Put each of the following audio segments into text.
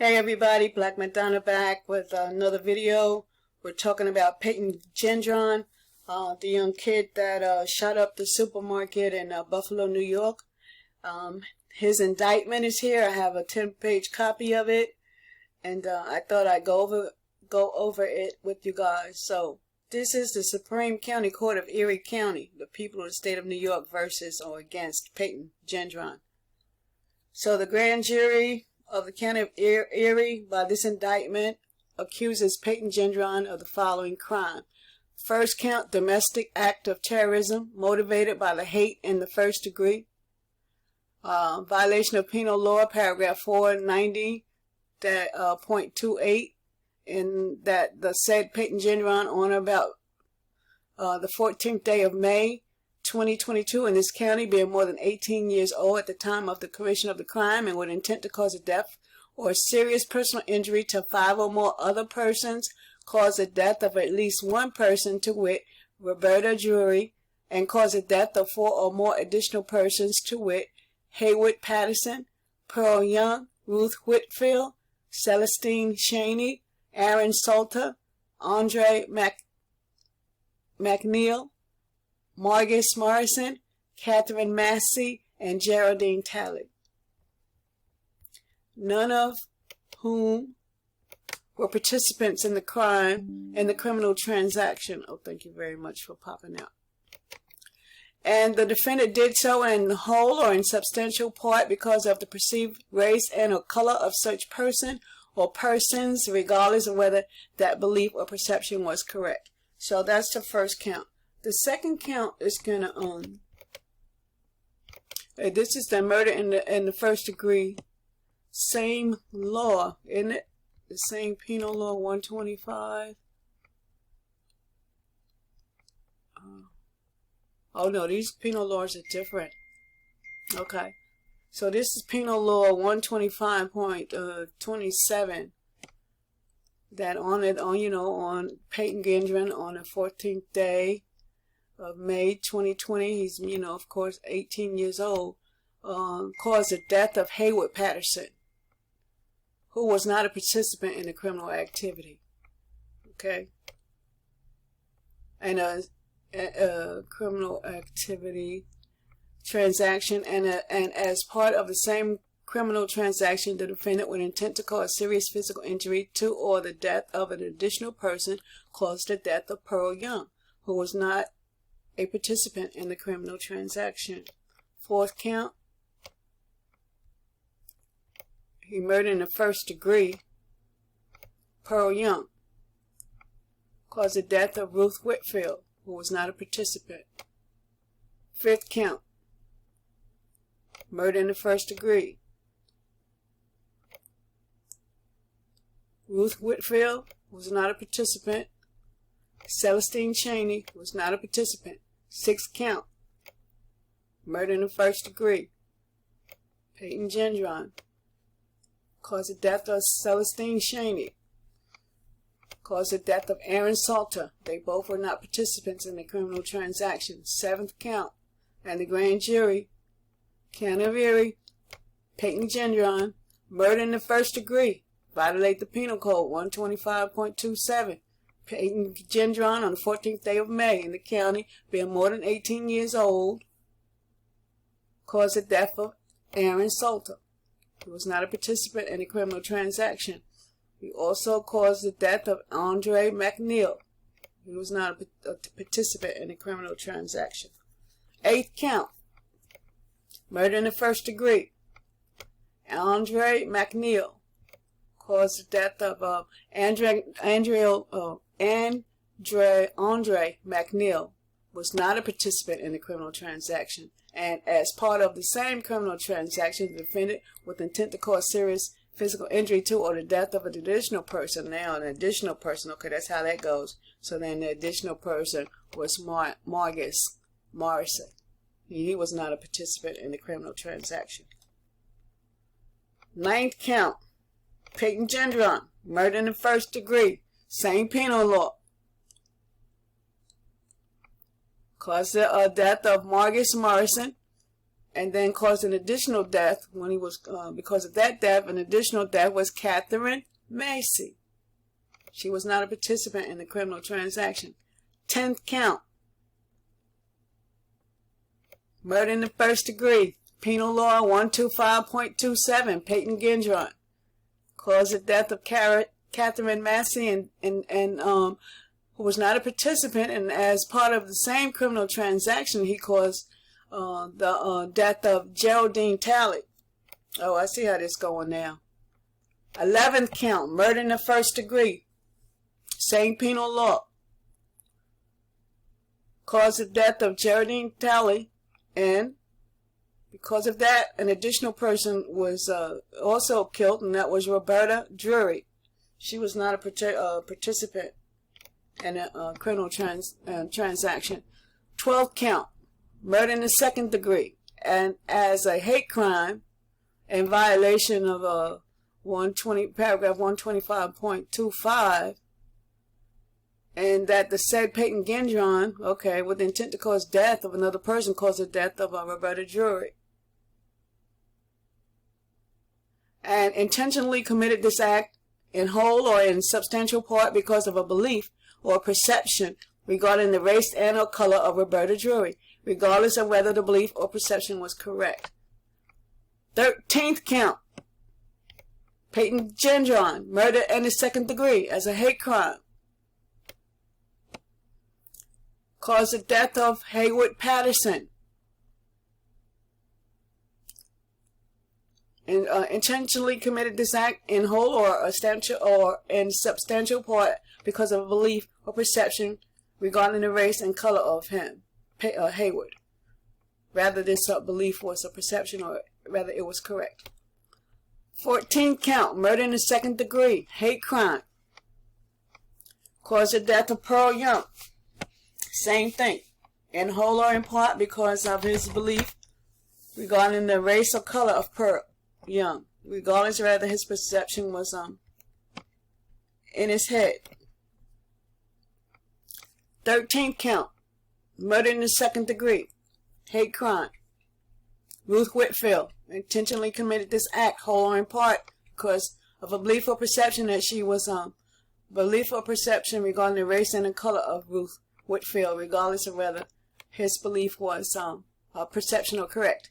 Hey everybody, Black Madonna back with another video. We're talking about Peyton Gendron, the young kid that shot up the supermarket in Buffalo, New York. His indictment is here. I have a 10-page copy of it, and I thought I'd go over it with you guys. So this is the Supreme County Court of Erie County, the people of the state of New York versus or against Peyton Gendron. So the grand jury of the County of Erie, by this indictment, accuses Peyton Gendron of the following crime. First count, domestic act of terrorism motivated by the hate in the first degree. Violation of penal law, paragraph 490.28, in that the said Peyton Gendron on or about the 14th day of May 2022 in this county, being more than 18 years old at the time of the commission of the crime and with intent to cause a death or serious personal injury to 5 or more other persons, cause the death of at least one person, to wit, Roberta Drury, and cause the death of 4 or more additional persons, to wit, Haywood Patterson, Pearl Young, Ruth Whitfield, Celestine Cheney, Aaron Salter, Andre McNeil, Margus Morrison, Catherine Massey, and Geraldine Talley, none of whom were participants in the crime and the criminal transaction. Oh, thank you very much for popping out. And the defendant did so in whole or in substantial part because of the perceived race and or color of such person or persons, regardless of whether that belief or perception was correct. So that's the first count. The second count is gonna this is the murder in the first degree. Same law, isn't it? The same penal law, 125. Oh no, these penal laws are different. Okay, so this is penal law 125.27. That on Peyton Gendron on the 14th day of May 2020, he's, of course, 18 years old, caused the death of Haywood Patterson, who was not a participant in the criminal activity. Okay? And a criminal activity transaction, and as part of the same criminal transaction, the defendant, with intent to cause serious physical injury to or the death of an additional person, caused the death of Pearl Young, who was not a participant in the criminal transaction. Fourth count, he murdered in the first degree Pearl Young, caused the death of Ruth Whitfield, who was not a participant. Fifth count, murder in the first degree Ruth Whitfield was not a participant. Celestine Cheney was not a participant. Sixth count, murder in the first degree Peyton Gendron, caused the death of Celestine Cheney, caused the death of Aaron Salter. They both were not participants in the criminal transaction. Seventh count, and the grand jury, County of Erie, Peyton Gendron, murder in the first degree, violate the penal code 125.27. Peyton Gendron on the 14th day of May in the county, being more than 18 years old, caused the death of Aaron Salter, who was not a participant in the criminal transaction. He also caused the death of Andre McNeil, who was not a participant in the criminal transaction. Eighth count, murder in the first degree Andre McNeil, caused the death of Andre McNeil, was not a participant in the criminal transaction, and as part of the same criminal transaction, the defendant, with intent to cause serious physical injury to or the death of an additional person. Now an additional person, okay, that's how that goes. So then the additional person was Margus Morrison. He was not a participant in the criminal transaction. Ninth count, Peyton Gendron, murder in the first degree, same penal law, caused the death of Margus Morrison, and then caused an additional death when he was, because of that death, an additional death was Catherine Macy. She was not a participant in the criminal transaction. 10th count. Murder in the first degree. Penal Law 125.27. Peyton Gendron. Caused the death of Catherine Macy and who was not a participant, and as part of the same criminal transaction, he caused the death of Geraldine Talley. Oh, I see how this is going now. 11th count. Murder in the first degree. Same penal law. Caused the death of Geraldine Talley, and because of that, an additional person was also killed, and that was Roberta Drury. She was not a participant in a criminal transaction. 12th count. Murder in the second degree, and as a hate crime in violation of paragraph 125.25, and that the said Peyton Gendron, with the intent to cause death of another person, caused the death of Roberta Drury, and intentionally committed this act in whole or in substantial part because of a belief or perception regarding the race and or color of Roberta Drury, regardless of whether the belief or perception was correct. 13th count. Peyton Gendron, murder in the second degree as a hate crime. Caused the death of Haywood Patterson. And intentionally committed this act in whole or in substantial part because of a belief or perception regarding the race and color of him, Haywood. Rather this belief was a perception, or rather it was correct. 14th count, murder in the second degree, hate crime. Caused the death of Pearl Young. Same thing, in whole or in part because of his belief regarding the race or color of Pearl Young, regardless of whether his perception was in his head. 13th count, murder in the second degree, hate crime. Ruth Whitfield intentionally committed this act, whole or in part, because of a belief or perception that she was belief or perception regarding the race and the color of Ruth Whitfield, regardless of whether his belief was perception or correct.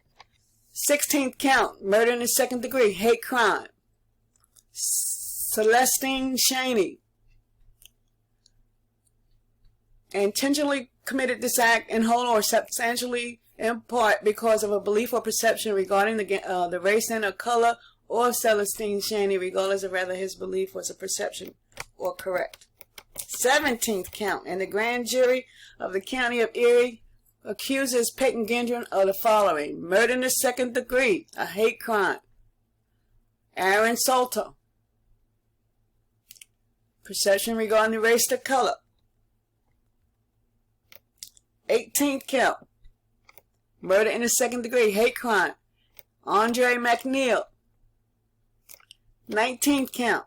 16th count, murder in the second degree, hate crime. Celestine Chaney intentionally committed this act in whole or substantially in part because of a belief or perception regarding the race and or color of Celestine Chaney, regardless of whether his belief was a perception or correct. 17th count, and the grand jury of the county of Erie accuses Peyton Gendron of the following: murder in the second degree, a hate crime. Aaron Salter, perception regarding the race or color. 18th count, murder in the second degree, hate crime. Andre McNeil. 19th count,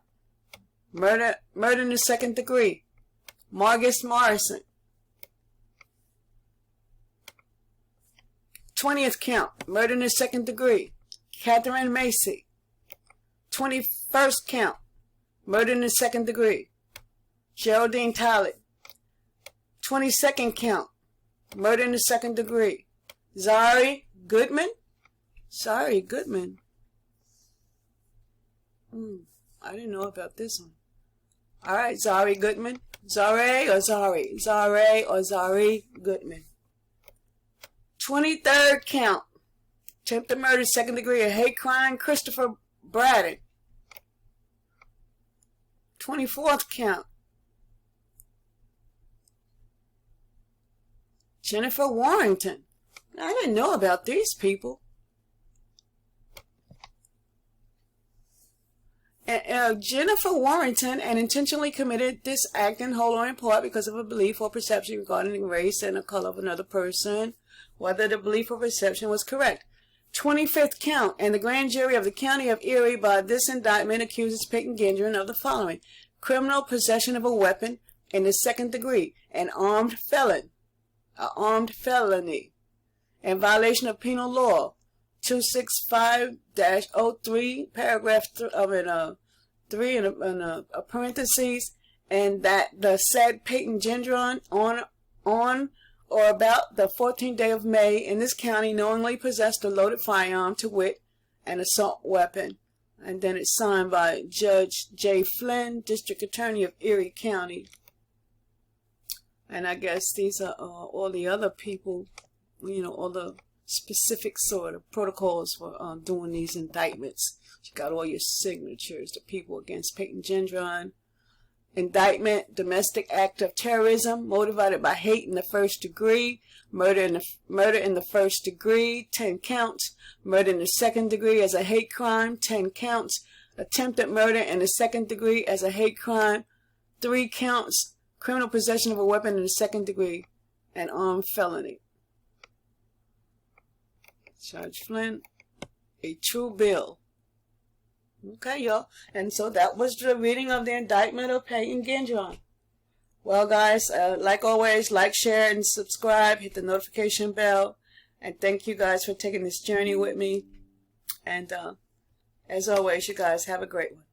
murder in the second degree, Margus Morrison. 20th count, murder in the second degree, Catherine Macy. 21st count, murder in the second degree, Geraldine Talley. 22nd count, murder in the second degree, Zari Goodman. I didn't know about this one. All right, Zari Goodman. Zari Goodman. 23rd count, attempted murder, second degree, a hate crime, Christopher Braden. 24th count, Jennifer Warrington. I didn't know about these people. Jennifer Warrington and intentionally committed this act in whole or in part because of a belief or perception regarding the race and the color of another person, whether the belief or perception was correct. 25th count, and the grand jury of the county of Erie by this indictment accuses Peyton Gendron of the following: criminal possession of a weapon in the second degree, an armed felony, in violation of penal law 265-03, paragraph 3 in a parentheses, and that the said Peyton Gendron on or about the 14th day of May in this county knowingly possessed a loaded firearm, to wit, an assault weapon. And then it's signed by Judge J. Flynn, District Attorney of Erie County. And I guess these are all the other people, all the specific sort of protocols for doing these indictments. You got all your signatures, the people against Peyton Gendron. Indictment, domestic act of terrorism motivated by hate in the first degree, murder in the first degree, 10 counts, murder in the second degree as a hate crime, 10 counts, attempted murder in the second degree as a hate crime, 3 counts, criminal possession of a weapon in the second degree, and armed felony. Judge Flynn, a true bill. Okay, y'all. And so that was the reading of the indictment of Peyton Gendron. Well, guys, like always, like, share, and subscribe. Hit the notification bell. And thank you guys for taking this journey with me. And as always, you guys have a great one.